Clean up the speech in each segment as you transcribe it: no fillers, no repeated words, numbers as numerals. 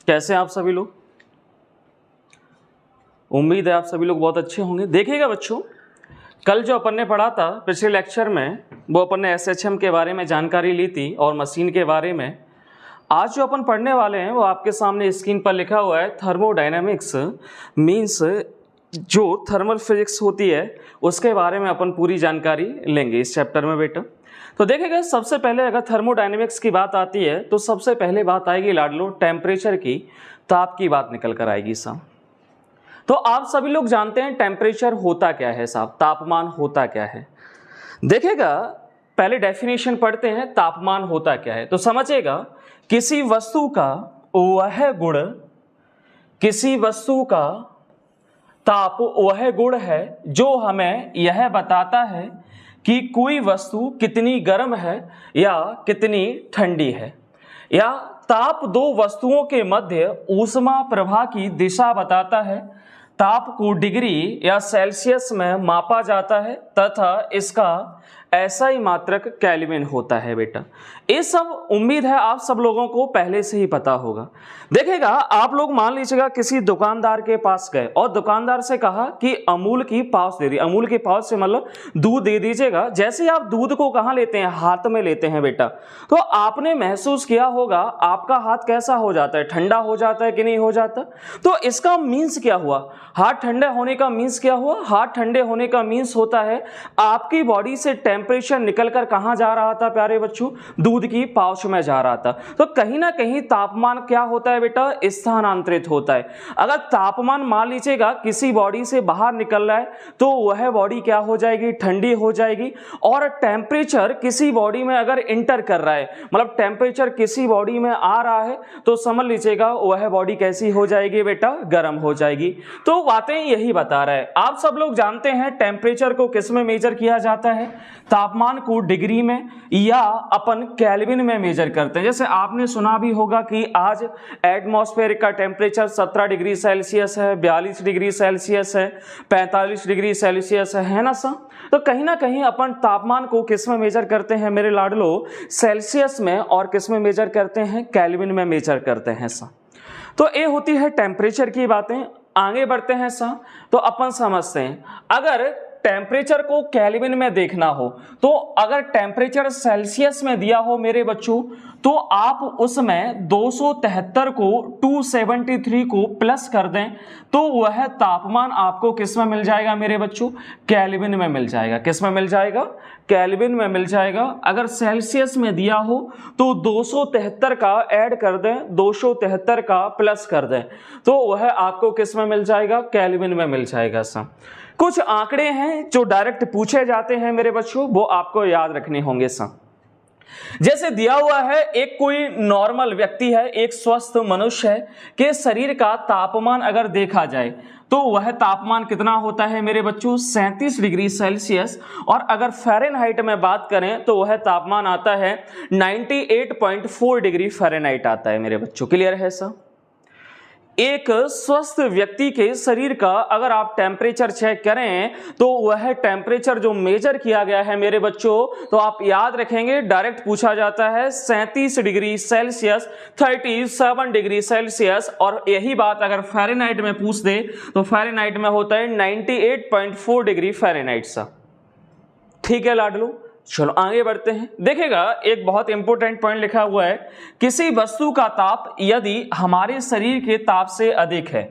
कैसे हैं आप सभी लोग? उम्मीद है आप सभी लोग बहुत अच्छे होंगे। देखिएगा बच्चों, कल जो अपन ने पढ़ा था पिछले लेक्चर में, वो अपन ने एसएचएम के बारे में जानकारी ली थी और मशीन के बारे में। आज जो अपन पढ़ने वाले हैं वो आपके सामने स्क्रीन पर लिखा हुआ है थर्मोडायनेमिक्स, मीन्स जो थर्मल फिजिक्स होती है उसके बारे में अपन पूरी जानकारी लेंगे इस चैप्टर में बेटा। तो देखिएगा, सबसे पहले अगर थर्मोडायनेमिक्स की बात आती है तो सबसे पहले बात आएगी लाडलो टेम्परेचर की, ताप की बात निकल कर आएगी साहब। तो आप सभी लोग जानते हैं टेम्परेचर होता क्या है साहब, तापमान होता क्या है। देखिएगा, पहले डेफिनेशन पढ़ते हैं तापमान होता क्या है। तो समझिएगा, किसी वस्तु का वह गुण, किसी वस्तु का ताप वह गुण है जो हमें यह बताता है कि कोई वस्तु कितनी गर्म है या कितनी ठंडी है, या ताप दो वस्तुओं के मध्य ऊष्मा प्रवाह की दिशा बताता है। ताप को डिग्री या सेल्सियस में मापा जाता है तथा इसका SI मात्रक केल्विन होता है बेटा। ये सब उम्मीद है आप सब लोगों को पहले से ही पता होगा। देखिएगा, आप लोग मान लीजिएगा किसी दुकानदार के पास गए और दुकानदार से कहा कि अमूल की पाउच दे दी। अमूल की पाउच से मतलब दूध दे दीजिएगा। जैसे ही आप दूध को कहाँ लेते हैं, हाथ में लेते हैं बेटा, तो आपने महसूस किया होगा आपका हाथ कैसा हो जाता है, ठंडा हो जाता है कि नहीं हो जाता। तो इसका मीन्स क्या हुआ, हाथ ठंडा होने का मीन्स क्या हुआ, हाथ ठंडे होने का मीन्स होता है आपकी बॉडी से टेम्परेचर निकलकर कहां जा रहा था प्यारे बच्चों, दूध की पाउच में जा रहा था। तो कहीं ना कहीं तापमान क्या होता है बेटा, स्थानांतरित होता है। अगर तापमान मान लीजिएगा किसी बॉडी से बाहर निकल रहा है तो वह बॉडी क्या हो जाएगी, ठंडी हो जाएगी। और टेम्परेचर किसी बॉडी में अगर इंटर कर रहा है, मतलब टेम्परेचर किसी बॉडी में आ रहा है, तो समझ लीजिएगा वह बॉडी कैसी हो जाएगी बेटा, गर्म हो जाएगी। तो बातें यही बता रहा है। आप सब लोग जानते हैं टेम्परेचर को किस में मेजर किया जाता है, तापमान को डिग्री में या अपन केल्विन में मेजर करते हैं। जैसे आपने सुना भी होगा कि आज एटमॉस्फेयर का टेम्परेचर 17 डिग्री सेल्सियस है, 42 डिग्री सेल्सियस है, 45 डिग्री सेल्सियस है ना सर। तो कहीं ना कहीं अपन तापमान को किस में मेजर करते हैं मेरे लाडलो, सेल्सियस में, और किस में मेजर करते हैं, केल्विन में मेजर करते हैं सर। तो ये होती है टेम्परेचर की बातें। आगे बढ़ते हैं सर, तो अपन समझते हैं अगर टेम्परेचर को केल्विन में देखना हो तो अगर टेम्परेचर सेल्सियस में दिया हो मेरे बच्चों, तो आप उसमें 273 को 273 को प्लस कर दें तो वह तापमान आपको किस में मिल जाएगा मेरे बच्चों, केल्विन में मिल जाएगा। किस में मिल जाएगा, केल्विन में मिल जाएगा। अगर सेल्सियस में दिया हो तो 273 का ऐड कर दें, 273 का प्लस कर दें तो वह आपको किस में मिल जाएगा, केल्विन में मिल जाएगा सर। कुछ आंकड़े हैं जो डायरेक्ट पूछे जाते हैं मेरे बच्चों, वो आपको याद रखने होंगे सर। जैसे दिया हुआ है एक कोई नॉर्मल व्यक्ति है, एक स्वस्थ मनुष्य है के शरीर का तापमान अगर देखा जाए तो वह तापमान कितना होता है मेरे बच्चों, 37 डिग्री सेल्सियस। और अगर फ़ारेनहाइट में बात करें तो वह तापमान आता है 98.4 डिग्री फ़ारेनहाइट आता है मेरे बच्चों। क्लियर है सर। एक स्वस्थ व्यक्ति के शरीर का अगर आप टेम्परेचर चेक करें तो वह टेम्परेचर जो मेजर किया गया है मेरे बच्चों, तो आप याद रखेंगे डायरेक्ट पूछा जाता है 37 डिग्री सेल्सियस, 37 डिग्री सेल्सियस। और यही बात अगर फ़ारेनहाइट में पूछ दे तो फ़ारेनहाइट में होता है 98.4 डिग्री फ़ारेनहाइट सा। ठीक है लाडलो, चलो आगे बढ़ते हैं। देखिएगा, एक बहुत इंपॉर्टेंट पॉइंट लिखा हुआ है, किसी वस्तु का ताप यदि हमारे शरीर के ताप से अधिक है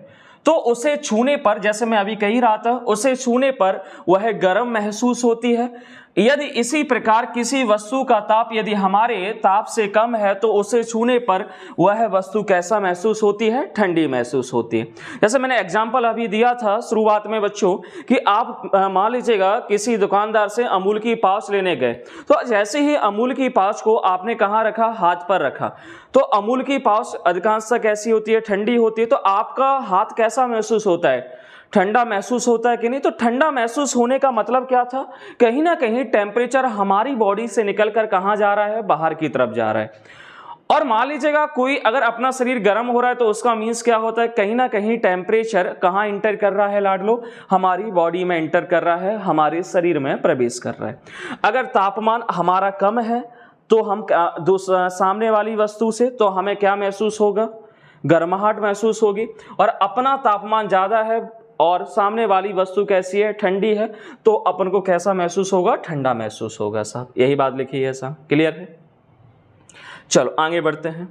तो उसे छूने पर, जैसे मैं अभी कह रहा था, उसे छूने पर वह गर्म महसूस होती है। यदि इसी प्रकार किसी वस्तु का ताप यदि हमारे ताप से कम है तो उसे छूने पर वह वस्तु कैसा महसूस होती है, ठंडी महसूस होती है। जैसे मैंने एग्जांपल अभी दिया था शुरुआत में बच्चों कि आप मान लीजिएगा किसी दुकानदार से अमूल की पाउच लेने गए, तो जैसे ही अमूल की पाउच को आपने कहाँ रखा, हाथ पर रखा, तो अमूल की पाउच अधिकांशतः कैसी होती है, ठंडी होती है। तो आपका हाथ कैसा महसूस होता है, ठंडा महसूस होता है कि नहीं। तो ठंडा महसूस होने का मतलब क्या था, कहीं ना कहीं टेम्परेचर हमारी बॉडी से निकलकर कहाँ जा रहा है, बाहर की तरफ जा रहा है। और मान लीजिएगा कोई अगर अपना शरीर गर्म हो रहा है तो उसका मीन्स क्या होता है, कहीं ना कहीं टेम्परेचर कहाँ इंटर कर रहा है लाडलो, हमारी बॉडी में इंटर कर रहा है, हमारे शरीर में प्रवेश कर रहा है। अगर तापमान हमारा कम है तो हम सामने वाली वस्तु से तो हमें क्या महसूस होगा, गर्माहट महसूस होगी, और अपना तापमान ज़्यादा है और सामने वाली वस्तु कैसी है, ठंडी है, तो अपन को कैसा महसूस होगा, ठंडा महसूस होगा साहब। यही बात लिखी है साहब, क्लियर है। चलो आगे बढ़ते हैं।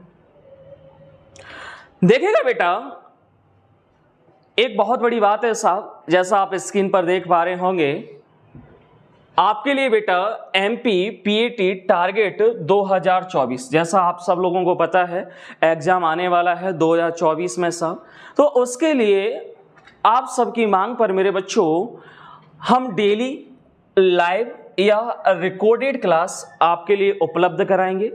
देखिएगा बेटा, एक बहुत बड़ी बात है साहब, जैसा आप स्क्रीन पर देख पा रहे होंगे, आपके लिए बेटा एमपी पीएटी टारगेट 2024, जैसा आप सब लोगों को पता है एग्जाम आने वाला है 2024 में साहब। तो उसके लिए आप सबकी मांग पर मेरे बच्चों हम डेली लाइव या रिकॉर्डेड क्लास आपके लिए उपलब्ध कराएंगे।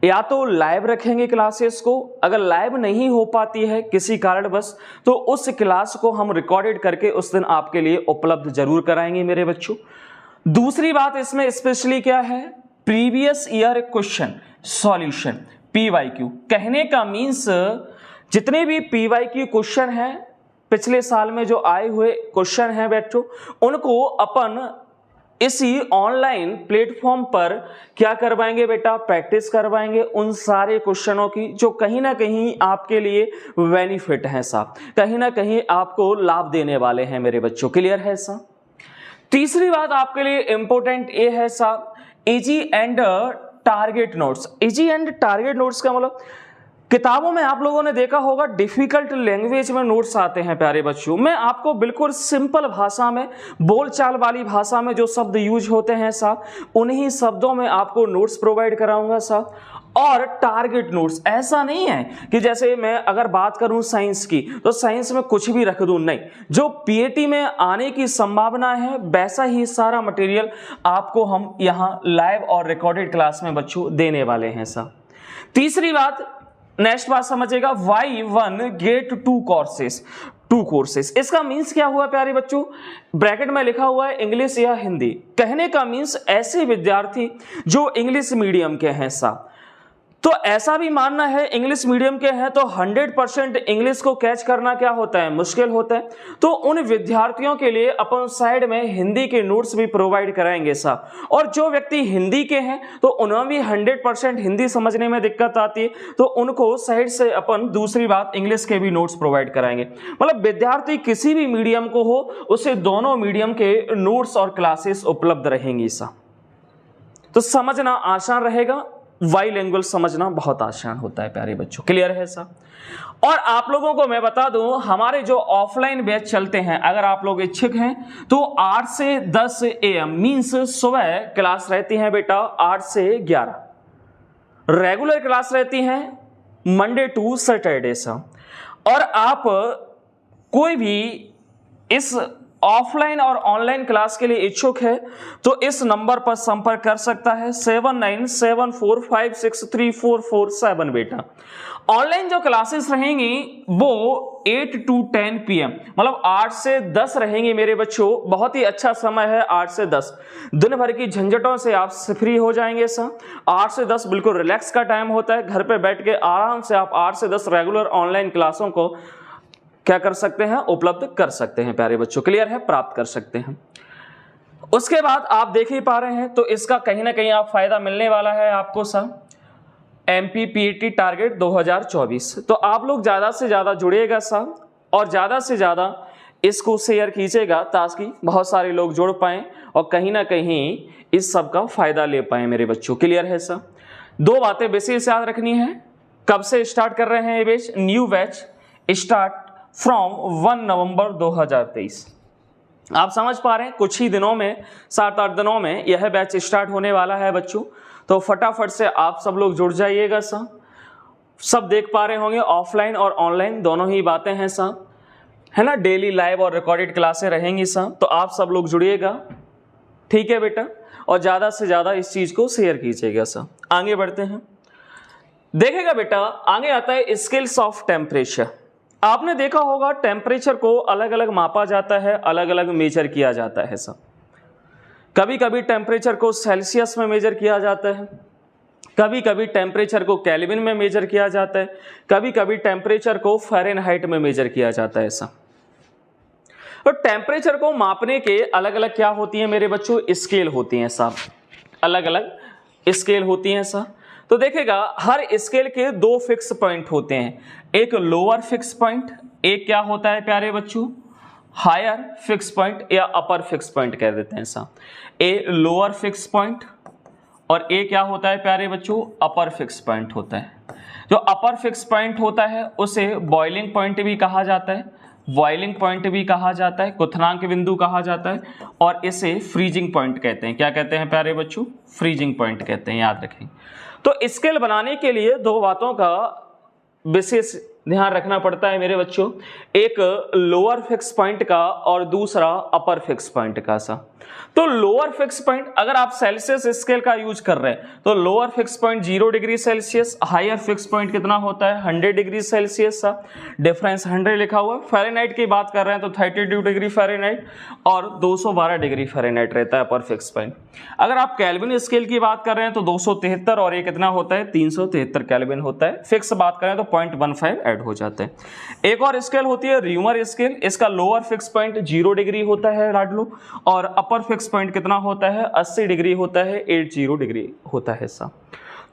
या तो लाइव रखेंगे क्लासेस को, अगर लाइव नहीं हो पाती है किसी कारणवश तो उस क्लास को हम रिकॉर्डेड करके उस दिन आपके लिए उपलब्ध जरूर कराएंगे मेरे बच्चों। दूसरी बात इसमें स्पेशली क्या है, previous year question solution PYQ. कहने का मीन्स जितने भी पीवाईक्यू क्वेश्चन हैं पिछले साल में जो आए हुए क्वेश्चन हैं बच्चों, उनको अपन इसी ऑनलाइन प्लेटफॉर्म पर क्या करवाएंगे बेटा, प्रैक्टिस करवाएंगे उन सारे क्वेश्चनों की जो कहीं ना कहीं आपके लिए बेनिफिट है साहब, कहीं ना कहीं आपको लाभ देने वाले हैं मेरे बच्चों। क्लियर है साहब। तीसरी बात आपके लिए इंपॉर्टेंट ये है साहब, easy and target notes. Easy and target notes का मतलब किताबों में आप लोगों ने देखा होगा डिफिकल्ट लैंग्वेज में नोट्स आते हैं प्यारे बच्चों। मैं आपको बिल्कुल सिंपल भाषा में, बोलचाल वाली भाषा में जो शब्द यूज होते हैं साहब, उन्हीं शब्दों में आपको नोट्स प्रोवाइड कराऊंगा साहब। और टारगेट नोट्स ऐसा नहीं है कि जैसे मैं अगर बात करूं साइंस की तो साइंस में कुछ भी रख दूं, नहीं, जो पीएटी में आने की संभावना है वैसा ही सारा मटेरियल आपको हम यहां लाइव और रिकॉर्डेड क्लास में बच्चों देने वाले हैं साहब। तीसरी बात, नेक्स्ट बात समझिएगा, Y1 गेट 2 कोर्सेस। इसका मीन्स क्या हुआ प्यारे बच्चों, ब्रैकेट में लिखा हुआ है इंग्लिश या हिंदी। कहने का मीन्स ऐसे विद्यार्थी जो इंग्लिश मीडियम के हैं साहब, तो ऐसा भी मानना है इंग्लिश मीडियम के हैं तो 100% इंग्लिश को कैच करना क्या होता है, मुश्किल होता है। तो उन विद्यार्थियों के लिए अपन साइड में हिंदी के नोट्स भी प्रोवाइड कराएंगे साहब। और जो व्यक्ति हिंदी के हैं तो उन्हें भी 100% हिंदी समझने में दिक्कत आती है, तो उनको साइड से अपन दूसरी बात इंग्लिश के भी नोट्स प्रोवाइड कराएंगे। मतलब विद्यार्थी किसी भी मीडियम को हो, उसे दोनों मीडियम के नोट्स और क्लासेस उपलब्ध रहेंगी साहब। तो समझना आसान रहेगा, बाइलिंगुअल समझना बहुत आसान होता है प्यारे बच्चों। क्लियर है साहब। और आप लोगों को मैं बता दूं, हमारे जो ऑफलाइन बैच चलते हैं, अगर आप लोग इच्छुक हैं तो 8 से 10 AM मीन्स सुबह क्लास रहती है बेटा 8 से 11, रेगुलर क्लास रहती है मंडे टू सैटरडे साहब। और आप कोई भी इस ऑफलाइन और ऑनलाइन क्लास के लिए इच्छुक है तो इस नंबर पर संपर्क कर सकता है 7974563447 बेटा। ऑनलाइन जो क्लासेस रहेंगी वो 8 to 10 PM मतलब 8 से 10 रहेंगी मेरे बच्चों। बहुत ही अच्छा समय है 8 से 10, दिन भर की झंझटों से आप फ्री हो जाएंगे सर। 8 से 10 बिल्कुल रिलैक्स का टाइम होता है, घर पे बैठ के आराम से आप 8 से 10 रेगुलर ऑनलाइन क्लासों को क्या कर सकते हैं, उपलब्ध कर सकते हैं प्यारे बच्चों। क्लियर है, प्राप्त कर सकते हैं। उसके बाद आप देख ही पा रहे हैं तो इसका कहीं ना कहीं आप फायदा मिलने वाला है आपको सर, एमपी पीएटी टारगेट 2024। तो आप लोग ज्यादा से ज्यादा जुड़िएगा सर और ज्यादा से ज्यादा इसको शेयर कीजिएगा ताकि बहुत सारे लोग जुड़ पाएं और कहीं ना कहीं इस सब का फायदा ले पाए मेरे बच्चों। क्लियर है सर। दो बातें विशेष याद रखनी है, कब से स्टार्ट कर रहे हैं ये batch, new batch start from 1 नवंबर 2023। आप समझ पा रहे हैं कुछ ही दिनों में, 7-8 दिनों में यह बैच स्टार्ट होने वाला है बच्चों। तो फटाफट से आप सब लोग जुड़ जाइएगा सर। सब देख पा रहे होंगे ऑफलाइन और ऑनलाइन दोनों ही बातें हैं सर, है ना। डेली लाइव और रिकॉर्डेड क्लासें रहेंगी सर, तो आप सब लोग जुड़िएगा, ठीक है बेटा। और ज्यादा से ज्यादा इस चीज को शेयर कीजिएगा सर। आगे बढ़ते हैं, देखेगा बेटा आगे आता है स्केल्स ऑफ टेम्परेचर। आपने देखा होगा टेम्परेचर को अलग अलग मापा जाता है, अलग अलग मेजर किया जाता है सब। कभी कभी टेम्परेचर को सेल्सियस में मेजर किया जाता है, कभी कभी टेम्परेचर को केल्विन में मेजर किया जाता है, कभी कभी टेम्परेचर को फ़ारेनहाइट में मेजर किया जाता है ऐसा। तो टेम्परेचर को मापने के अलग अलग क्या होती है मेरे बच्चों, स्केल होती हैं साहब, अलग अलग स्केल होती हैं साहब। तो देखिएगा हर स्केल के दो फिक्स पॉइंट होते हैं, एक लोअर फिक्स पॉइंट, एक क्या होता है प्यारे बच्चों, हायर फिक्स पॉइंट या अपर फिक्स पॉइंट कह देते हैं ऐसा। ए लोअर फिक्स पॉइंट और ए क्या होता है प्यारे बच्चों, अपर फिक्स पॉइंट होता है। जो अपर फिक्स पॉइंट होता है उसे बॉइलिंग पॉइंट भी कहा जाता है, बॉइलिंग पॉइंट भी कहा जाता है, क्वथनांक बिंदु कहा जाता है, और इसे फ्रीजिंग पॉइंट कहते हैं। क्या कहते हैं प्यारे बच्चों, फ्रीजिंग पॉइंट कहते हैं, याद रखें। तो स्केल बनाने के लिए दो बातों का विशेष ध्यान रखना पड़ता है मेरे बच्चों, एक लोअर फिक्स पॉइंट का और दूसरा अपर फिक्स पॉइंट का सा। तो लोअर फिक्स पॉइंट अगर आप सेल्सियस स्केल का यूज कर रहे हैं तो lower fix point 0 degree Celsius, higher fix point कितना होता है 100 डिग्री सेल्सियस सा, डिफरेंस 100 लिखा हुआ है। फ़ारेनहाइट की बात कर रहे हैं तो 32 डिग्री फ़ारेनहाइट और 212 डिग्री फ़ारेनहाइट रहता है अपर फिक्स पॉइंट। अगर आप केल्विन स्केल की बात कर रहे हैं तो 273 और ये कितना होता है 373 केल्विन होता है। फिक्स बात करें तो 0.15 ऐड हो जाता है। एक और स्केल होती है र्यूमर स्केल, इसका लोअर फिक्स पॉइंट 0 डिग्री होता है लाडलो, और अपर फिक्स पॉइंट कितना होता है 80 डिग्री होता है, 80 डिग्री होता है सा।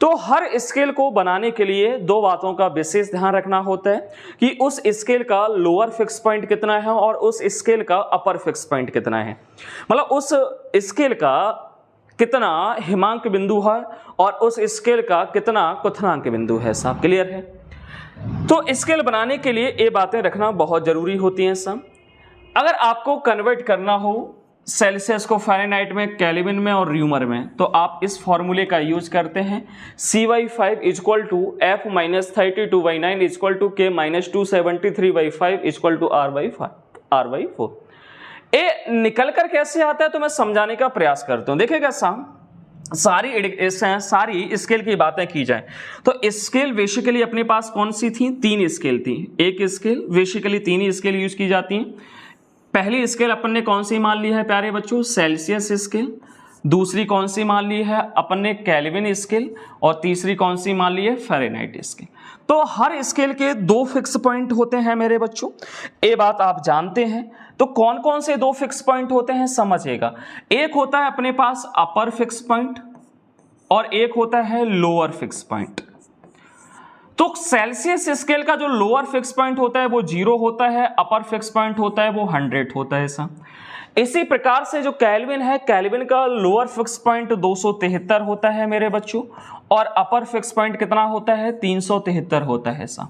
तो हर स्केल को बनाने के लिए दो बातों का विशेष ध्यान रखना होता है कि उस स्केल का लोअर फिक्स पॉइंट कितना है और उस स्केल का अपर फिक्स पॉइंट कितना है, मतलब उस स्केल का कितना हिमांक बिंदु है और उस स्केल का कितना क्वथनांक बिंदु है साहब। क्लियर है? तो स्केल बनाने के लिए ये बातें रखना बहुत जरूरी होती हैं साहब। अगर आपको कन्वर्ट करना हो सेल्सियस को फ़ारेनहाइट में, केल्विन में और र्यूमर में, तो आप इस फॉर्मूले का यूज करते हैं CY5 equal to F-32/9 equal to K -273/5 equal to R/4। ये निकल कर कैसे आता है तो मैं समझाने का प्रयास करता हूँ। देखिएगा साहब, सारी स्केल की बातें की जाए तो स्केल बेसिकली अपने पास कौन सी थी, 3 स्केल थी। एक स्केल बेसिकली 3 स्केल यूज की जाती हैं। पहली स्केल अपन ने कौन सी मान ली है प्यारे बच्चों, सेल्सियस स्केल। दूसरी कौन सी मान ली है अपन ने, केल्विन स्केल। और तीसरी कौन सी मान ली है, फ़ारेनहाइट स्केल। तो हर स्केल के 2 फिक्स पॉइंट होते हैं मेरे बच्चों, ये बात आप जानते हैं। तो कौन कौन से 2 फिक्स पॉइंट होते हैं समझिएगा। एक होता है अपने पास अपर फिक्स पॉइंट और एक होता है लोअर फिक्स पॉइंट। तो सेल्सियस स्केल का जो लोअर फिक्स पॉइंट होता है वो 0 होता है, अपर फिक्स पॉइंट होता है वो 100 होता है ऐसा। इसी प्रकार से जो केल्विन है, केल्विन का लोअर फिक्स पॉइंट 273 होता है मेरे बच्चों और अपर फिक्स पॉइंट कितना होता है 373 होता है ऐसा।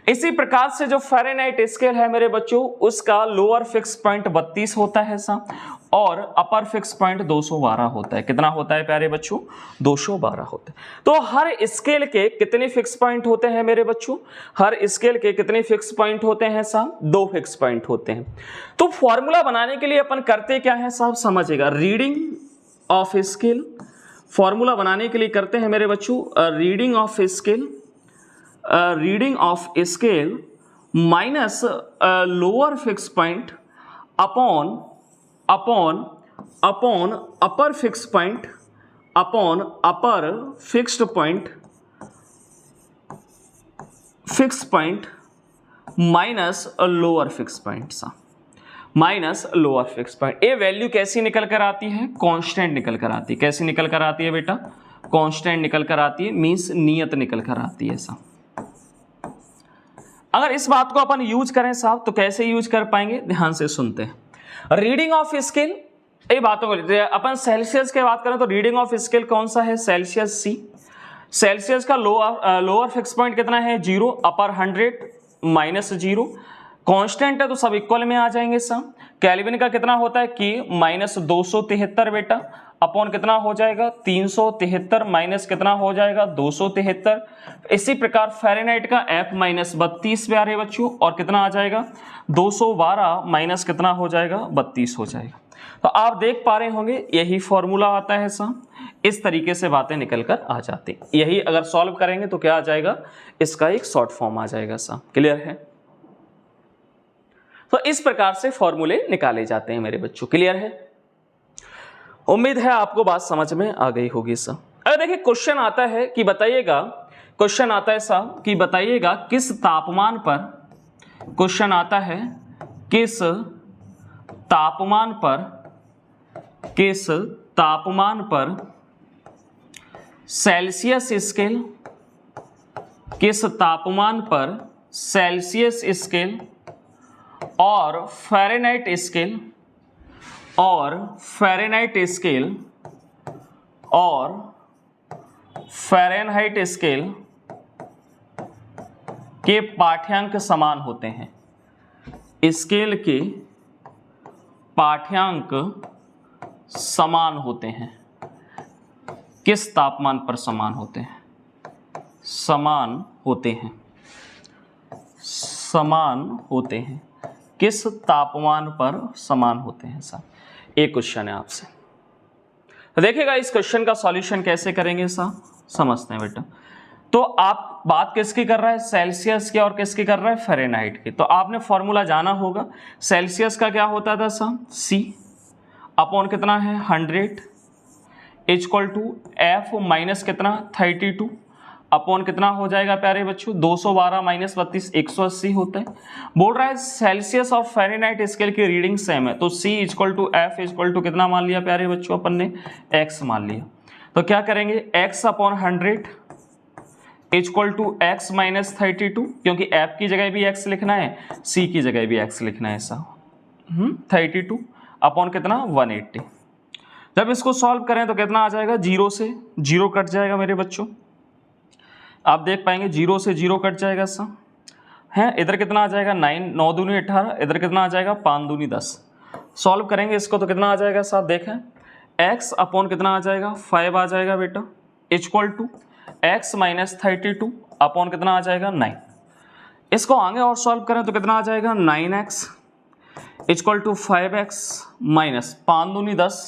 इसी प्रकार से जो फ़ारेनहाइट स्केल है मेरे बच्चों, उसका लोअर फिक्स पॉइंट 32 होता है ऐसा और अपर फिक्स पॉइंट 212 होता है। कितना होता है प्यारे बच्चों, 212 होता है। तो हर स्केल के कितने फिक्स पॉइंट होते हैं मेरे बच्चों, हर स्केल के कितने फिक्स पॉइंट होते हैं साहब, 2 फिक्स पॉइंट होते हैं। तो फॉर्मूला बनाने के लिए अपन करते क्या है साहब समझिएगा, रीडिंग ऑफ स्केल। फॉर्मूला बनाने के लिए करते हैं मेरे बच्चों reading of scale, reading of scale minus lower fix point upon upper fix point upon upper fixed point minus lower fix point सा, माइनस लोअर फिक्स पॉइंट। ये वैल्यू कैसी निकल कर आती है, कांस्टेंट निकल कर आती है। कैसी निकल कर आती है बेटा, कांस्टेंट निकल कर आती है, मींस नियत निकल कर आती है ऐसा। अगर इस बात को अपन यूज करें साहब तो कैसे यूज कर पाएंगे, ध्यान से सुनते हैं। रीडिंग ऑफ स्केल, ये बातों को अपन सेल्सियस की बात करें तो रीडिंग ऑफ स्केल कौन सा है, सेल्सियस सी। सेल्सियस का लोअर फिक्स पॉइंट कितना है 0, अपर 100 माइनस 0। कांस्टेंट है तो सब इक्वल में आ जाएंगे सब। केल्विन का कितना होता है कि -273 बेटा अपॉन कितना हो जाएगा 373 माइनस कितना हो जाएगा 273। इसी प्रकार फ़ारेनहाइट का F-32 प्यारे बच्चों और कितना आ जाएगा 212 माइनस कितना हो जाएगा 32 हो जाएगा। तो आप देख पा रहे होंगे यही फॉर्मूला आता है साहब, इस तरीके से बातें निकल कर आ जाती। यही अगर सॉल्व करेंगे तो क्या आ जाएगा, इसका एक शॉर्ट फॉर्म आ जाएगा साहब। क्लियर है? तो इस प्रकार से फॉर्मूले निकाले जाते हैं मेरे बच्चों। क्लियर है? उम्मीद है आपको बात समझ में आ गई होगी सर। अगर देखिए क्वेश्चन आता है कि बताइएगा, क्वेश्चन आता है साहब कि बताइएगा किस तापमान पर, क्वेश्चन आता है किस तापमान पर सेल्सियस स्केल, किस तापमान पर सेल्सियस स्केल और फ़ारेनहाइट स्केल और फ़ारेनहाइट स्केल और फ़ारेनहाइट स्केल के पाठ्यांक समान होते हैं। स्केल के पाठ्यांक समान होते हैं। किस तापमान पर समान होते हैं? समान होते हैं। समान होते हैं। किस तापमान पर समान होते हैं साहब? एक क्वेश्चन है आपसे। देखिएगा इस क्वेश्चन का सॉल्यूशन कैसे करेंगे साहब, समझते हैं बेटा। तो आप बात किसकी कर रहा है? सेल्सियस की। और किसकी कर रहा है? फ़ारेनहाइट की। तो आपने फॉर्मूला जाना होगा। सेल्सियस का क्या होता था साहब? C अपॉन कितना है? 100 इक्वल टू F माइनस कितना? 32 अपॉन कितना हो जाएगा प्यारे बच्चों? 212 माइनस 32 180 होता है। बोल रहा है सेल्सियस और फ़ारेनहाइट स्केल की रीडिंग सेम है, तो C equal to F equal to कितना मान लिया प्यारे बच्चों? अपन ने X मान लिया। तो क्या करेंगे? X upon 100 equal to X minus 32, क्योंकि F की जगह भी X लिखना है, C की जगह भी X लिखना है ऐसा। 32 अपॉन कितना? 180। जब इसको सॉल्व करें तो कितना आ जाएगा? 0 से 0 कट जाएगा मेरे बच्चों। आप देख पाएंगे 0 से 0 कट जाएगा ऐसा है। इधर कितना आ जाएगा? 9 9 दूनी 18। इधर कितना आ जाएगा? 5 दूनी 10। सॉल्व करेंगे इसको तो कितना आ जाएगा साहब? देखें x अपॉन कितना आ जाएगा? 5 आ जाएगा बेटा, equal to x minus 32 upon कितना आ जाएगा? 9। इसको आगे और सॉल्व करें तो कितना आ जाएगा? 9x equal to 5x minus 5 दूनी 10,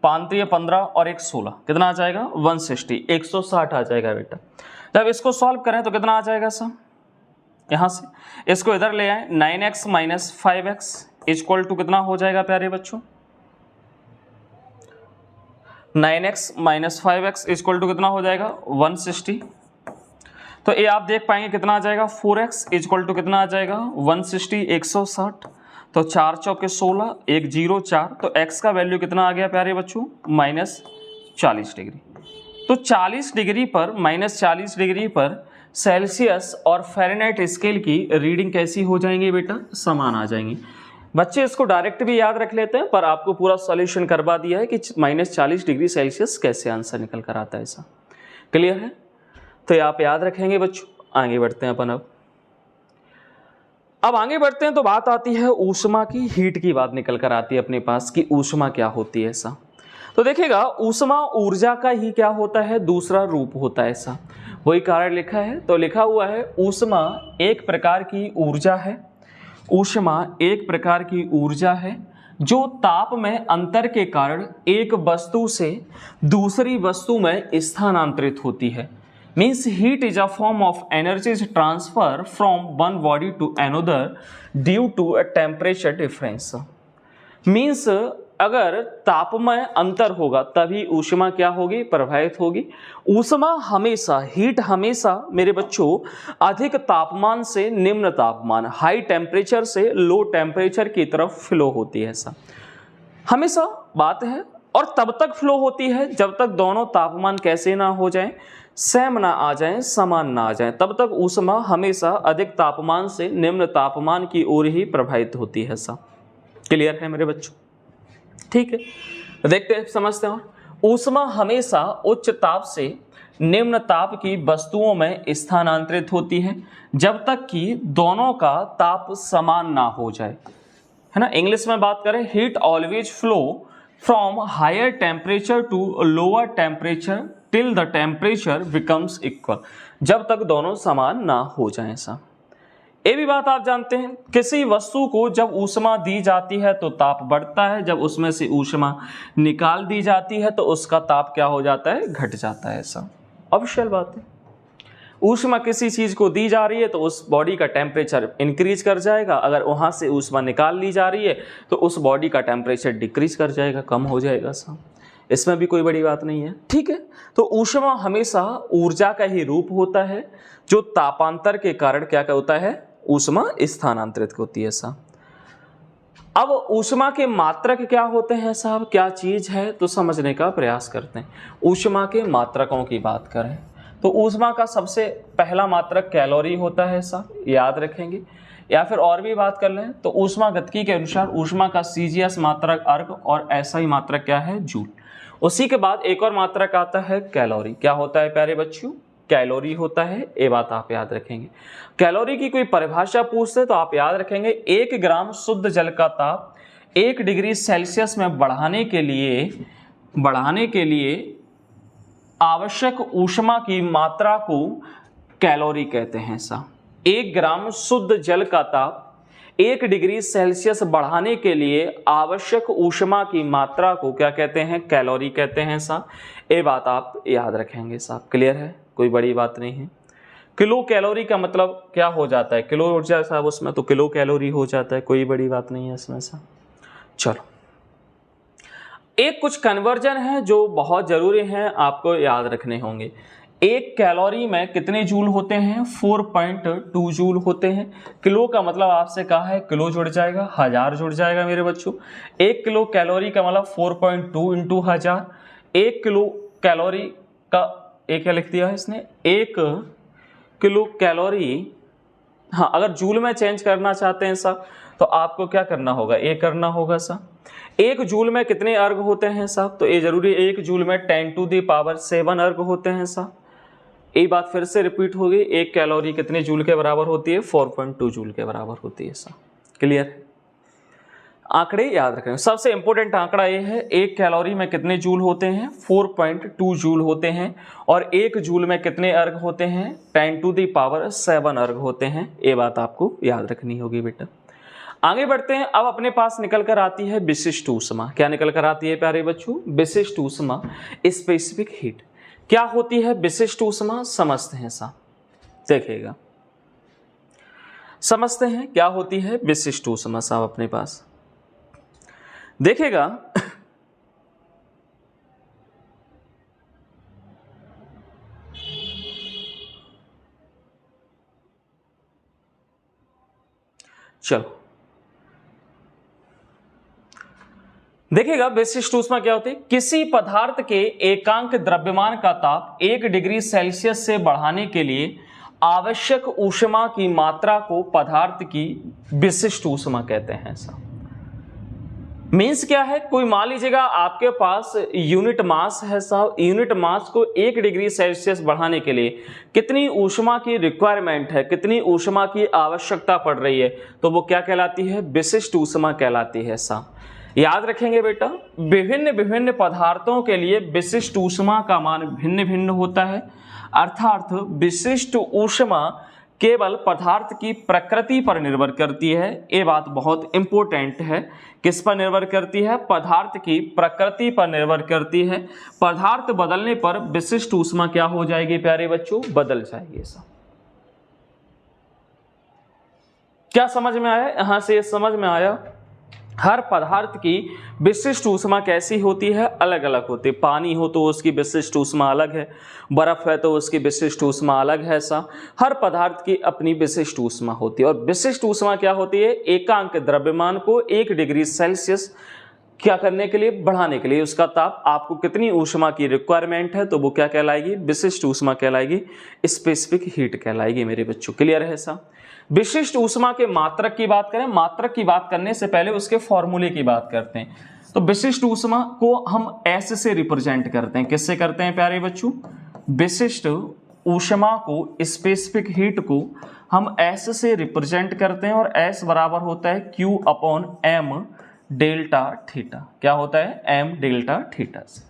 5 3 15 और 1 16, कितना आ जाएगा? 160 160 आ जाएगा बेटा। जब इसको सॉल्व करें तो कितना आ जाएगा साहब? यहाँ से इसको इधर ले आए, 9x minus 5x equal to कितना हो जाएगा प्यारे बच्चों? 9x minus 5x equal to कितना हो जाएगा? 160। तो ये आप देख पाएंगे कितना आ जाएगा? 4x इक्वल टू कितना आ जाएगा? 160 160। तो 4 चौके 16 1 0 4। तो x का वैल्यू कितना आ गया प्यारे बच्चों? Minus 40 degree. तो 40 डिग्री पर, माइनस 40 डिग्री पर सेल्सियस और फ़ारेनहाइट स्केल की रीडिंग कैसी हो जाएंगी बेटा? समान आ जाएंगी। बच्चे इसको डायरेक्ट भी याद रख लेते हैं, पर आपको पूरा सॉल्यूशन करवा दिया है कि माइनस 40 डिग्री सेल्सियस कैसे आंसर निकल कर आता है। ऐसा क्लियर है? तो ये आप याद रखेंगे बच्चों। आगे बढ़ते हैं अपन। अब आगे बढ़ते हैं तो बात आती है ऊष्मा की, हीट की बात निकल कर आती है अपने पास कि ऊष्मा क्या होती है। ऐसा तो देखिएगा ऊष्मा ऊर्जा का ही क्या होता है? दूसरा रूप होता है। ऐसा वही कारण लिखा है, तो लिखा हुआ है ऊष्मा एक प्रकार की ऊर्जा है। ऊष्मा एक प्रकार की ऊर्जा है जो ताप में अंतर के कारण एक वस्तु से दूसरी वस्तु में स्थानांतरित होती है। Means heat is a form of energy transfer from one body to another due to a temperature difference. Means अगर ताप में अंतर होगा तभी ऊष्मा क्या होगी? प्रभावित होगी। ऊष्मा हमेशा, हीट हमेशा मेरे बच्चों अधिक तापमान से निम्न तापमान, हाई टेम्परेचर से लो टेम्परेचर की तरफ फ्लो होती है। ऐसा हमेशा बात है, और तब तक फ्लो होती है जब तक दोनों तापमान कैसे ना हो जाएं? सेम ना आ जाएं, समान ना आ जाएं, तब तक ऊष्मा हमेशा अधिक तापमान से निम्न तापमान की ओर ही प्रभावित होती है। ऐसा क्लियर है मेरे बच्चों? ठीक है, देखते हैं, समझते हैं। ऊष्मा हमेशा उच्च ताप से निम्न ताप की वस्तुओं में स्थानांतरित होती है जब तक कि दोनों का ताप समान ना हो जाए, है ना। इंग्लिश में बात करें, heat always flow from higher temperature to lower temperature till the temperature becomes equal, जब तक दोनों समान ना हो जाए। ऐसा ये भी बात आप जानते हैं, किसी वस्तु को जब ऊष्मा दी जाती है तो ताप बढ़ता है, जब उसमें से ऊष्मा निकाल दी जाती है तो उसका ताप क्या हो जाता है? घट जाता है। ऐसा ऑब्वियस बात है। ऊष्मा किसी चीज को दी जा रही है तो उस बॉडी का टेम्परेचर इंक्रीज कर जाएगा, अगर वहां से ऊष्मा निकाल ली जा रही है तो उस बॉडी का टेम्परेचर डिक्रीज कर जाएगा, कम हो जाएगा। सा इसमें भी कोई बड़ी बात नहीं है। ठीक है, तो ऊष्मा हमेशा ऊर्जा का ही रूप होता है जो तापांतर के कारण क्या होता है? ऊष्मा स्थानांतरित होती है। ऐसा अब ऊष्मा के मात्रक क्या होते हैं साहब, क्या चीज है, तो समझने का प्रयास करते हैं। ऊष्मा के मात्रकों की बात करें तो ऊष्मा का सबसे पहला मात्रक कैलोरी होता है साहब, याद रखेंगे। या फिर और भी बात कर लें तो ऊष्मा गतिकी के अनुसार ऊष्मा का सीजीएस मात्रक अर्ग और एसआई मात्रक क्या है, जूल। उसी के बाद एक और मात्रक आता है कैलोरी। क्या होता है प्यारे बच्चों, कैलोरी होता है, ये बात आप याद रखेंगे। कैलोरी की कोई परिभाषा पूछते तो आप याद रखेंगे 1 ग्राम शुद्ध जल का ताप 1 डिग्री सेल्सियस में बढ़ाने के लिए आवश्यक ऊष्मा की मात्रा को कैलोरी कहते हैं साहब। 1 ग्राम शुद्ध जल का ताप 1 डिग्री सेल्सियस बढ़ाने के लिए आवश्यक ऊष्मा की मात्रा को क्या कहते हैं, कैलोरी कहते हैं साहब। ये बात आप याद रखेंगे साहब, क्लियर है, कोई बड़ी बात नहीं है। किलो कैलोरी का मतलब क्या हो जाता है, किलो ऊर्जा साहब उसमें तो किलो कैलोरी हो जाता है, कोई बड़ी बात नहीं है इसमें साहब। चलो एक कुछ कन्वर्जन है जो बहुत जरूरी है, आपको याद रखने होंगे। 1 कैलोरी में कितने जूल होते हैं, 4.2 जूल होते हैं। किलो का मतलब आपसे कहा है किलो जुड़ जाएगा, 1000 जुड़ जाएगा मेरे बच्चों। 1 किलो कैलोरी का मतलब 4.2 इंटू 1000। 1 किलो कैलोरी का एक क्या लिख दिया है इसने, 1 किलो कैलोरी, हाँ अगर जूल में चेंज करना चाहते हैं साहब तो आपको क्या करना होगा, ये करना होगा साहब। 1 जूल में कितने अर्ग होते हैं साहब, तो ये जरूरी है 1 जूल में 10⁻7 अर्ग होते हैं साहब। ये बात फिर से रिपीट होगी, 1 कैलोरी कितने जूल के बराबर होती है, 4.2 जूल के बराबर होती है साहब, क्लियर है। आंकड़े याद रखें, सबसे इंपॉर्टेंट आंकड़ा ये है 1 कैलोरी में कितने जूल होते हैं, 4.2 जूल होते हैं। और 1 जूल में कितने अर्ग होते हैं, 10⁻7 अर्ग होते हैं। ये बात आपको याद रखनी होगी बेटा। आगे बढ़ते हैं, अब अपने पास निकल कर आती है विशिष्ट ऊष्मा। क्या निकल कर आती है प्यारे बच्चों, विशिष्ट ऊष्मा, स्पेसिफिक हीट। क्या होती है विशिष्ट ऊष्मा, समझते हैं साहब, देखिएगा समझते हैं क्या होती है विशिष्ट ऊष्मा साहब अपने पास देखिएगा। चलो देखिएगा विशिष्ट ऊष्मा क्या होती है, किसी पदार्थ के एकांक द्रव्यमान का ताप 1 डिग्री सेल्सियस से बढ़ाने के लिए आवश्यक ऊष्मा की मात्रा को पदार्थ की विशिष्ट ऊष्मा कहते हैं साहब। मीन्स क्या है, कोई मान लीजिएगा आपके पास यूनिट मास है साहब, यूनिट मास को 1 डिग्री सेल्सियस बढ़ाने के लिए कितनी ऊष्मा की रिक्वायरमेंट है, कितनी ऊष्मा की आवश्यकता पड़ रही है, तो वो क्या कहलाती है, विशिष्ट ऊष्मा कहलाती है साहब। याद रखेंगे बेटा, विभिन्न विभिन्न पदार्थों के लिए विशिष्ट ऊष्मा का मान भिन्न भिन्न होता है। अर्थात विशिष्ट ऊष्मा केवल पदार्थ की प्रकृति पर निर्भर करती है। ये बात बहुत इंपॉर्टेंट है, किस पर निर्भर करती है, पदार्थ की प्रकृति पर निर्भर करती है। पदार्थ बदलने पर विशिष्ट ऊष्मा क्या हो जाएगी प्यारे बच्चों, बदल जाएगी। ऐसा क्या समझ में आया, यहां से ये समझ में आया, हर पदार्थ की विशिष्ट ऊष्मा कैसी होती है, अलग अलग होती है। पानी हो तो उसकी विशिष्ट ऊष्मा अलग है, बर्फ है तो उसकी विशिष्ट ऊष्मा अलग है। ऐसा हर पदार्थ की अपनी विशिष्ट ऊष्मा होती है। और विशिष्ट ऊष्मा क्या होती है, एकांक द्रव्यमान को 1 डिग्री सेल्सियस क्या करने के लिए, बढ़ाने के लिए, उसका ताप, आपको कितनी ऊष्मा की रिक्वायरमेंट है तो वो क्या कहलाएगी, विशिष्ट ऊष्मा कहलाएगी, स्पेसिफिक हीट कहलाएगी मेरे बच्चों, क्लियर है ऐसा। विशिष्ट ऊष्मा के मात्रक की बात करें, मात्रक की बात करने से पहले उसके फॉर्मूले की बात करते हैं। तो विशिष्ट ऊष्मा को हम S से रिप्रेजेंट करते हैं, किससे करते हैं प्यारे बच्चों, विशिष्ट ऊष्मा को, स्पेसिफिक हीट को हम S से रिप्रेजेंट करते हैं। और S बराबर होता है Q/m डेल्टा थीटा। क्या होता है, m डेल्टा थीटा से।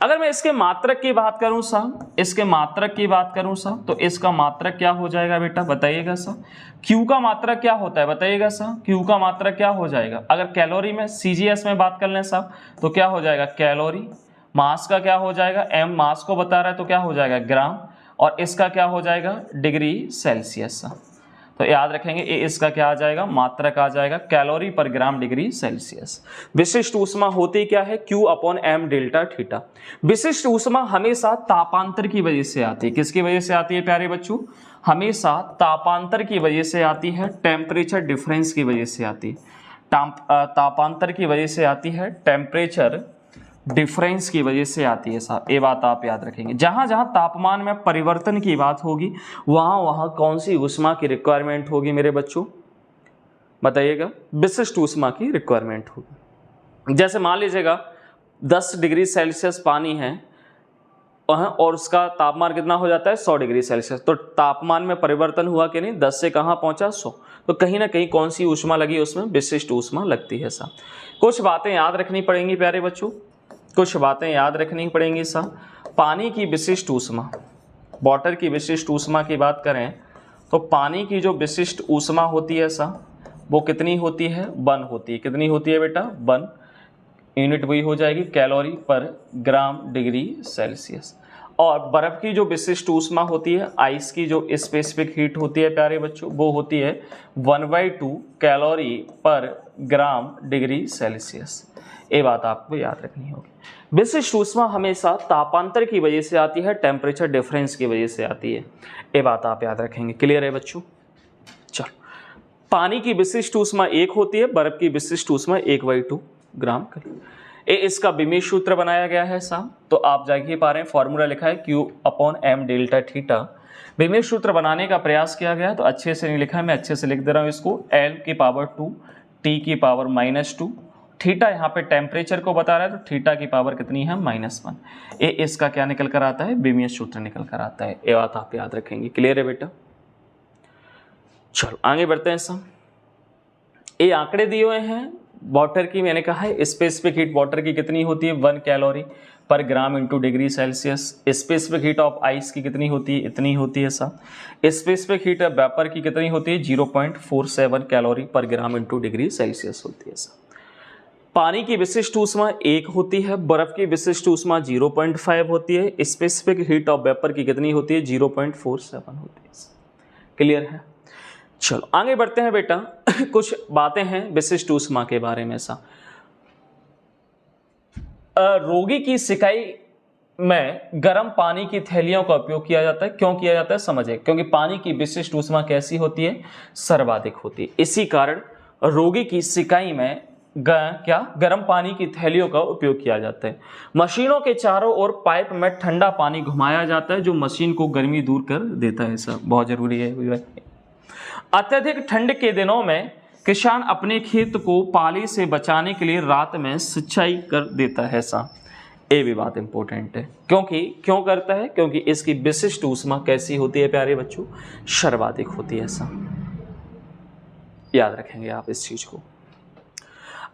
अगर मैं इसके मात्रक की बात करूं साहब, इसके मात्रक की बात करूं साहब, तो इसका मात्रक क्या हो जाएगा बेटा, बताइएगा साहब। Q का मात्रक क्या होता है, बताइएगा साहब। Q का मात्रक क्या हो जाएगा, अगर कैलोरी में CGS में बात कर लें साहब तो क्या हो जाएगा, कैलोरी। मास का क्या हो जाएगा, m मास को बता रहा है तो क्या हो जाएगा, ग्राम। और इसका क्या हो जाएगा, डिग्री सेल्सियस। तो याद रखेंगे ये इसका क्या आ जाएगा, मात्रक आ जाएगा, कैलोरी पर ग्राम डिग्री सेल्सियस। विशिष्ट ऊष्मा होती क्या है, Q/m डेल्टा थीटा। विशिष्ट ऊष्मा हमेशा तापांतर की वजह से आती है, किसकी वजह से आती है प्यारे बच्चों, हमेशा तापांतर की वजह से आती है, टेम्परेचर डिफरेंस की वजह से आती है। तापांतर की वजह से आती है, टेम्परेचर डिफरेंस की वजह से आती है साहब। ये बात आप याद रखेंगे। जहाँ जहाँ तापमान में परिवर्तन की बात होगी वहाँ वहाँ कौन सी ऊष्मा की रिक्वायरमेंट होगी मेरे बच्चों, बताइएगा? विशिष्ट ऊष्मा की रिक्वायरमेंट होगी। जैसे मान लीजिएगा 10 डिग्री सेल्सियस पानी है और उसका तापमान कितना हो जाता है 100 डिग्री सेल्सियस, तो तापमान में परिवर्तन हुआ कि नहीं, 10 से कहाँ पहुँचा 100, तो कहीं ना कहीं कौन सी ऊष्मा लगी, उसमें विशिष्ट ऊष्मा लगती है साहब। कुछ बातें याद रखनी पड़ेंगी प्यारे बच्चों, कुछ बातें याद रखनी पड़ेंगी साहब। पानी की विशिष्ट ऊष्मा, वाटर की विशिष्ट ऊष्मा की बात करें तो पानी की जो विशिष्ट ऊष्मा होती है साहब वो कितनी होती है, 1 होती है। कितनी होती है बेटा, 1। यूनिट वही हो जाएगी कैलोरी पर ग्राम डिग्री सेल्सियस। और बर्फ की जो विशिष्ट ऊष्मा होती है, आइस की जो स्पेसिफिक हीट होती है प्यारे बच्चों, वो होती है 1/2 कैलोरी पर ग्राम डिग्री सेल्सियस। ये बात आपको याद रखनी होगी। विशिष्ट ऊष्मा हमेशा तापांतर की वजह से आती है, टेम्परेचर डिफरेंस की वजह से आती है। ये बात आप याद रखेंगे। क्लियर है बच्चों? चलो, पानी की विशिष्ट ऊष्मा 1 होती है, बर्फ की विशिष्ट ऊष्मा 1/2 ग्राम। ये इसका बीमीश सूत्र बनाया गया है साहब, तो आप जाके पा रहे हैं, फॉर्मूला लिखा है Q/m डेल्टा थीटा। बीमीश सूत्र बनाने का प्रयास किया गया है, तो अच्छे से नहीं लिखा है, मैं अच्छे से लिख दे रहा हूँ इसको। L⁻², T⁻², थीटा यहाँ पे टेम्परेचर को बता रहा है, तो थीटा की पावर कितनी है, -1। ये इसका क्या निकल कर आता है, बीमीश सूत्र निकल कर आता है। ये बात आप याद रखेंगे। क्लियर है बेटा? चलो आगे बढ़ते हैं साहब। ये आंकड़े दिए हुए हैं वाटर की, मैंने कहा है स्पेसिफिक हीट वाटर की कितनी होती है, 1 कैलोरी पर gram into degree Celsius. Specific heat of ice की कितनी होती है, इतनी होती है साहब। स्पेसिफिक हीट ऑफ वेपर की कितनी होती है, 0.47 कैलोरी पर ग्राम इंटू डिग्री सेल्सियस होती है साहब। पानी की विशिष्ट ऊष्मा 1 होती है, बर्फ की विशिष्ट ऊष्मा 0.5 होती है, स्पेसिफिक हीट ऑफ वेपर की कितनी होती है, 0.47 होती है। क्लियर है? चलो आगे बढ़ते हैं बेटा। कुछ बातें हैं विशिष्ट ऊष्मा के बारे में सा। रोगी की सिकाई में गर्म पानी की थैलियों का उपयोग किया जाता है। क्यों किया जाता है समझे, क्योंकि पानी की विशिष्ट ऊष्मा कैसी होती है, सर्वाधिक होती है। इसी कारण रोगी की सिकाई में गर्म पानी की थैलियों का उपयोग किया जाता है। मशीनों के चारों ओर पाइप में ठंडा पानी घुमाया जाता है जो मशीन को गर्मी दूर कर देता है। सब बहुत जरूरी है। अत्यधिक ठंड के दिनों में किसान अपने खेत को पाले से बचाने के लिए रात में सिंचाई कर देता है सा। ये भी बात इंपॉर्टेंट है, क्यों करता है, क्योंकि इसकी विशिष्ट ऊष्मा कैसी होती है प्यारे बच्चों, सर्वाधिक होती है सा। याद रखेंगे आप इस चीज को।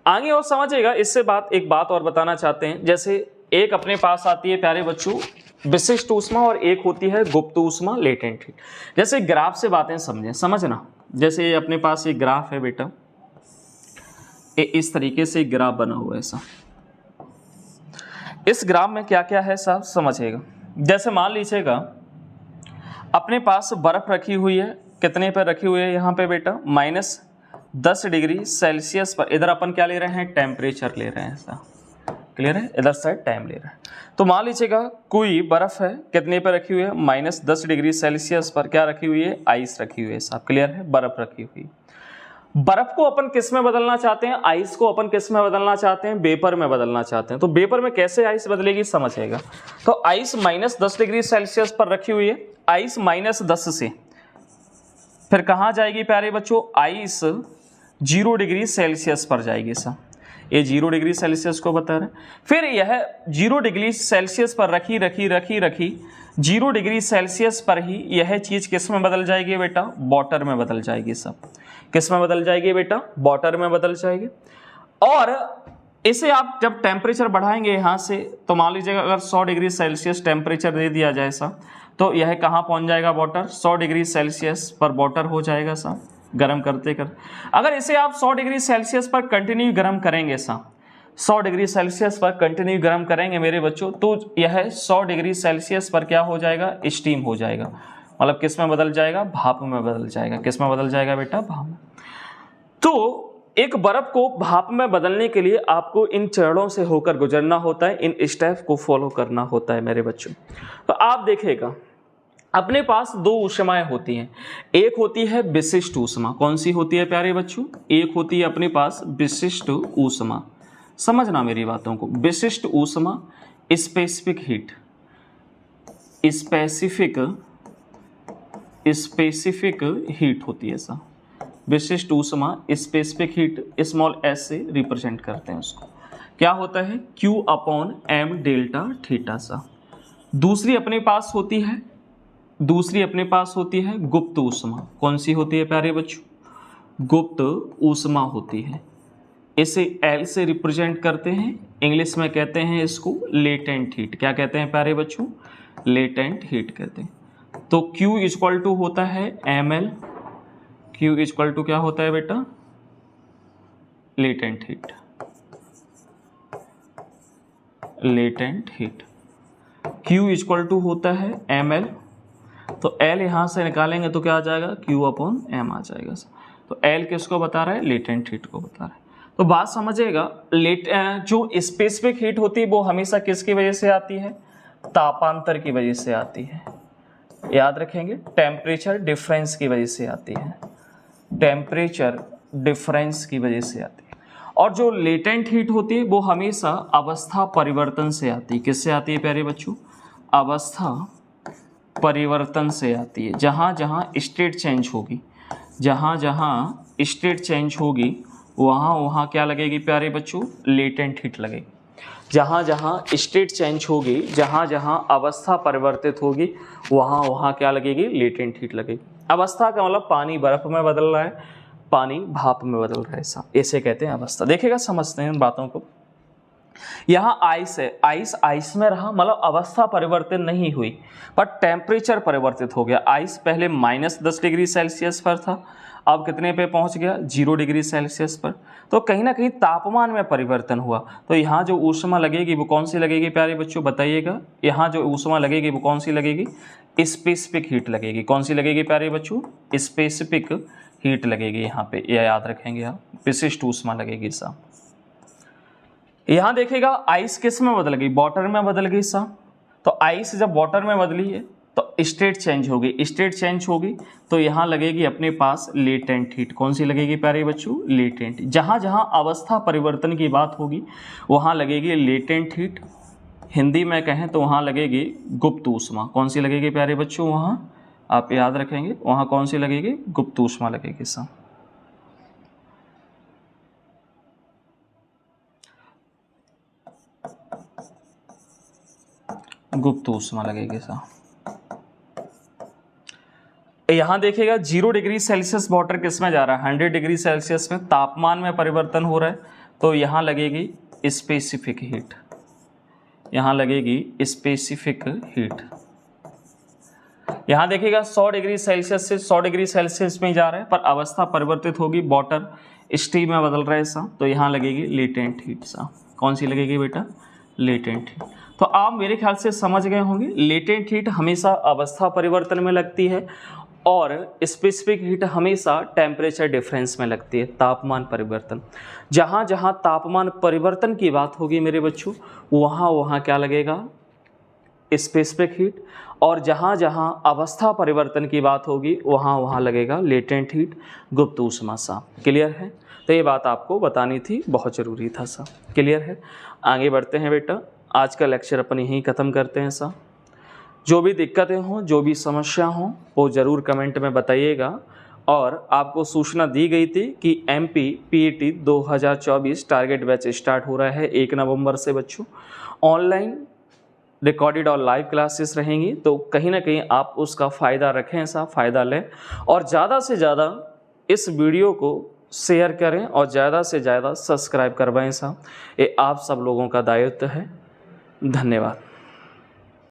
आगे और समझिएगा। इससे एक बात और बताना चाहते हैं। जैसे एक अपने पास आती है प्यारे बच्चों विशिष्ट ऊष्मा और एक होती है गुप्त ऊष्मा, लेटेंट हीट। जैसे ग्राफ से बातें समझना। जैसे ये अपने पास एक ग्राफ है बेटा, इस तरीके से ग्राफ बना हुआ है ऐसा। इस ग्राफ में क्या क्या है साहब समझिएगा। जैसे मान लीजिएगा अपने पास बर्फ रखी हुई है, कितने पर रखी हुई है यहाँ पे बेटा, -10 डिग्री सेल्सियस पर। इधर अपन क्या ले रहे हैं, टेम्परेचर ले रहे हैं ऐसा। क्लियर है? इधर साइड टाइम ले रहा है। तो मान लीजिएगा कोई बर्फ है, कितने पर रखी हुई है, -10 डिग्री सेल्सियस पर क्या रखी हुई है, आइस रखी हुई है साहब। क्लियर है? बर्फ रखी हुई। बर्फ को अपन किस में बदलना चाहते हैं, आइस को अपन किस में बदलना चाहते हैं, वेपर में बदलना चाहते हैं। तो वेपर में कैसे आइस बदलेगी समझिएगा। तो आइस -10 डिग्री सेल्सियस पर रखी हुई है, आइस -10 से फिर कहाँ जाएगी प्यारे बच्चों, आइस 0 डिग्री सेल्सियस पर जाएगी साहब। ये 0 डिग्री सेल्सियस को बता रहे हैं। फिर यह 0 डिग्री सेल्सियस पर रखी 0 डिग्री सेल्सियस पर ही यह चीज किस में बदल जाएगी बेटा, वाटर में बदल जाएगी सब। किस में बदल जाएगी बेटा, वाटर में बदल जाएगी। और इसे आप जब टेम्परेचर बढ़ाएंगे यहाँ से, तो मान लीजिएगा अगर 100 डिग्री सेल्सियस टेम्परेचर दे दिया जाए सा, तो यह कहाँ पहुँच जाएगा, वाटर 100 डिग्री सेल्सियस पर वाटर हो जाएगा सा, गर्म करते कर। अगर इसे आप 100 डिग्री सेल्सियस पर कंटिन्यू गर्म करेंगे सा, 100 डिग्री सेल्सियस पर कंटिन्यू गर्म करेंगे मेरे बच्चों, तो यह 100 डिग्री सेल्सियस पर क्या हो जाएगा, स्टीम हो जाएगा। मतलब किस में बदल जाएगा, भाप में बदल जाएगा। किस में बदल जाएगा बेटा, भाप में। तो एक बर्फ को भाप में बदलने के लिए आपको इन चरणों से होकर गुजरना होता है, इन स्टेप को फॉलो करना होता है मेरे बच्चों। तो आप देखिएगा अपने पास दो ऊष्माएं होती हैं, एक होती है विशिष्ट ऊष्मा। कौन सी होती है प्यारे बच्चों? एक होती है अपने पास विशिष्ट ऊष्मा। समझना मेरी बातों को, विशिष्ट ऊष्मा स्पेसिफिक हीट, स्पेसिफिक हीट होती है ऐसा। विशिष्ट ऊष्मा स्पेसिफिक हीट स्मॉल एस से रिप्रेजेंट करते हैं उसको। क्या होता है? Q/m डेल्टा थीटा सा। दूसरी अपने पास होती है गुप्त ऊष्मा। कौन सी होती है प्यारे बच्चों? गुप्त ऊष्मा होती है। इसे L से रिप्रेजेंट करते हैं, इंग्लिश में कहते हैं इसको लेटेंट हीट। क्या कहते हैं प्यारे बच्चों? लेटेंट हीट कहते हैं। तो Q इक्वल टू होता है ml। Q इक्वल टू क्या होता है बेटा? Latent heat, latent heat. Q equal to होता है ml, तो L यहाँ से निकालेंगे तो क्या आ जाएगा? Q/m आ जाएगा। तो L किसको बता रहा है? लेटेंट हीट को बता रहा है। तो बात समझिएगा, जो स्पेसिफिक हीट होती है वो हमेशा किसकी वजह से आती है? तापांतर की वजह से आती है। याद रखेंगे, टेम्परेचर डिफरेंस की वजह से आती है, टेम्परेचर डिफरेंस की वजह से आती है। और जो लेटेंट हीट होती है वो हमेशा अवस्था परिवर्तन से आती है। किससे आती है प्यारे बच्चों? अवस्था परिवर्तन से आती है। जहाँ जहाँ स्टेट चेंज होगी, जहाँ जहाँ स्टेट चेंज होगी वहाँ वहाँ क्या लगेगी प्यारे बच्चों? लेटेंट हीट लगेगी। जहाँ जहाँ स्टेट चेंज होगी, जहाँ जहाँ अवस्था परिवर्तित होगी वहाँ वहाँ क्या लगेगी? लेटेंट हीट लगेगी। अवस्था का मतलब पानी बर्फ में बदल रहा है, पानी भाप में बदल रहा है, ऐसा ऐसे कहते हैं अवस्था। देखिएगा, समझते हैं इन बातों को। यहाँ आइस है, आइस में रहा, मतलब अवस्था परिवर्तित नहीं हुई पर टेम्परेचर परिवर्तित हो गया। आइस पहले -10 डिग्री सेल्सियस पर था, अब कितने पे पहुंच गया? 0 डिग्री सेल्सियस पर। तो कहीं ना कहीं तापमान में परिवर्तन हुआ। तो यहाँ जो ऊष्मा लगेगी वो कौन सी लगेगी प्यारे बच्चों? बताइएगा। यहाँ जो ऊष्मा लगेगी वो कौन सी लगेगी? स्पेसिफिक हीट लगेगी। कौन सी लगेगी प्यारे बच्चों? स्पेसिफिक हीट लगेगी। यहाँ पे यह याद रखेंगे आप, विशिष्ट ऊष्मा लगेगी सा। यहाँ देखिएगा, आइस किस में बदल गई? वाटर में बदल गई सा। तो आइस जब वाटर में बदली है तो स्टेट चेंज होगी, स्टेट चेंज होगी तो यहाँ लगेगी अपने पास लेटेंट हीट। कौन सी लगेगी प्यारे बच्चों? लेटेंट। जहाँ जहाँ अवस्था परिवर्तन की बात होगी वहाँ लगेगी लेटेंट हीट। हिंदी में कहें तो वहाँ लगेगी गुप्त ऊष्मा। कौन सी लगेगी प्यारे बच्चों? वहाँ आप याद रखेंगे, वहाँ कौन सी लगेगी? गुप्त ऊष्मा लगेगी सा। गुप्त ऊष्मा लगेगी सा। यहाँ देखिएगा, 0 डिग्री सेल्सियस वाटर किस में जा रहा है? 100 डिग्री सेल्सियस में। तापमान में परिवर्तन हो रहा है तो यहाँ लगेगी स्पेसिफिक हीट, यहाँ लगेगी स्पेसिफिक हीट। यहाँ देखिएगा 100 डिग्री सेल्सियस से 100 डिग्री सेल्सियस में जा रहा है पर अवस्था परिवर्तित होगी, वाटर स्टीम में बदल रहा है सा, तो यहाँ लगेगी लेटेंट हीट सा। कौन सी लगेगी बेटा? Latent heat. तो आप मेरे ख्याल से समझ गए होंगे, लेटेंट हीट हमेशा अवस्था परिवर्तन में लगती है और स्पेसिफिक हीट हमेशा टेम्परेचर डिफरेंस में लगती है, तापमान परिवर्तन। जहाँ जहाँ तापमान परिवर्तन की बात होगी मेरे बच्चों वहाँ वहाँ क्या लगेगा? Specific heat. और जहाँ जहाँ अवस्था परिवर्तन की बात होगी वहाँ वहाँ लगेगा लेटेंट हीट, गुप्त ऊष्मा सा। क्लियर है? तो ये बात आपको बतानी थी, बहुत ज़रूरी था सा। क्लियर है? आगे बढ़ते हैं बेटा, आज का लेक्चर अपन यहीं ख़त्म करते हैं सा। जो भी दिक्कतें हों, जो भी समस्या हों वो ज़रूर कमेंट में बताइएगा। और आपको सूचना दी गई थी कि MP PET 2024 target batch start हो रहा है 1 नवंबर से बच्चों। ऑनलाइन रिकॉर्डेड और लाइव क्लासेस रहेंगी, तो कहीं ना कहीं आप उसका फ़ायदा रखें सा, फ़ायदा लें और ज़्यादा से ज़्यादा इस वीडियो को शेयर करें और ज़्यादा से ज़्यादा सब्सक्राइब करवाएं सा। ये आप सब लोगों का दायित्व है। धन्यवाद।